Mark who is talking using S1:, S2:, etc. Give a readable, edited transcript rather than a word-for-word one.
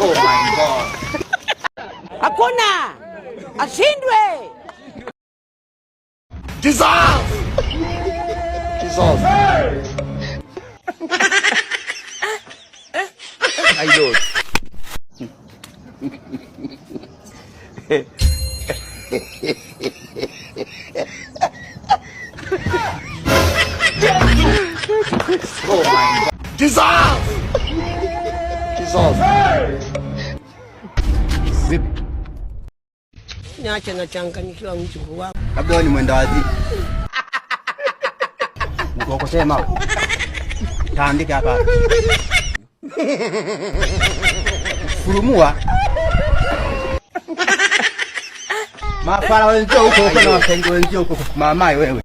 S1: Oh my God.
S2: Hakuna ashindwe.
S1: Jesus! Jesus! I don't. Oh my God. Jesus! Jesus!
S2: Niache na changanyikiwa mjukuu wako.
S1: Labda wewe ni mwenda wazimu. Mko kusema. Taandika hapa. Furumua. Mafara wenzio huko na wapenzi wenzio huko. Mamai wewe.